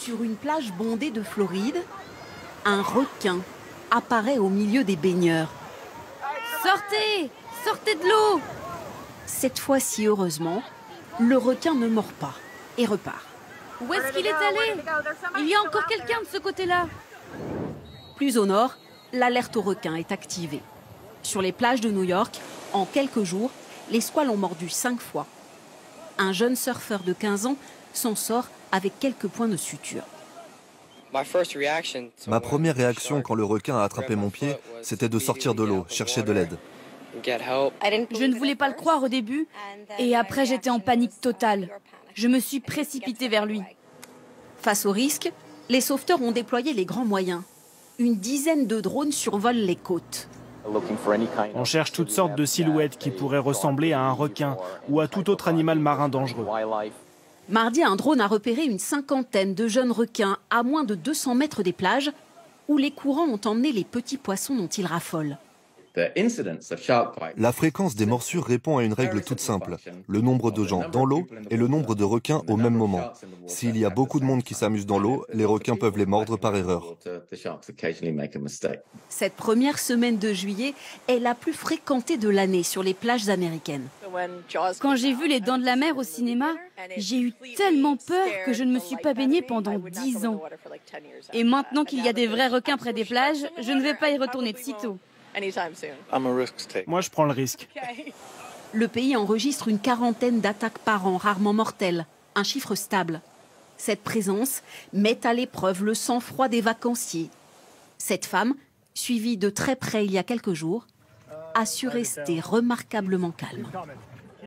Sur une plage bondée de Floride, un requin apparaît au milieu des baigneurs. Sortez! Sortez de l'eau! Cette fois-ci, heureusement, le requin ne mord pas et repart. Où est-ce qu'il est allé? Il y a encore quelqu'un de ce côté-là. Plus au nord, l'alerte au requin est activée. Sur les plages de New York, en quelques jours, les squales ont mordu 5 fois. Un jeune surfeur de 15 ans s'en sort avec quelques points de suture. Ma première réaction quand le requin a attrapé mon pied, c'était de sortir de l'eau, chercher de l'aide. Je ne voulais pas le croire au début et après j'étais en panique totale. Je me suis précipitée vers lui. Face au risque, les sauveteurs ont déployé les grands moyens. Une dizaine de drones survolent les côtes. On cherche toutes sortes de silhouettes qui pourraient ressembler à un requin ou à tout autre animal marin dangereux. Mardi, un drone a repéré une cinquantaine de jeunes requins à moins de 200 mètres des plages où les courants ont emmené les petits poissons dont ils raffolent. La fréquence des morsures répond à une règle toute simple, le nombre de gens dans l'eau et le nombre de requins au même moment. S'il y a beaucoup de monde qui s'amuse dans l'eau, les requins peuvent les mordre par erreur. Cette première semaine de juillet est la plus fréquentée de l'année sur les plages américaines. Quand j'ai vu Les Dents de la Mer au cinéma, j'ai eu tellement peur que je ne me suis pas baignée pendant 10 ans. Et maintenant qu'il y a des vrais requins près des plages, je ne vais pas y retourner de sitôt. Moi, je prends le risque. Le pays enregistre une quarantaine d'attaques par an, rarement mortelles, un chiffre stable. Cette présence met à l'épreuve le sang-froid des vacanciers. Cette femme, suivie de très près il y a quelques jours, a su rester remarquablement calme.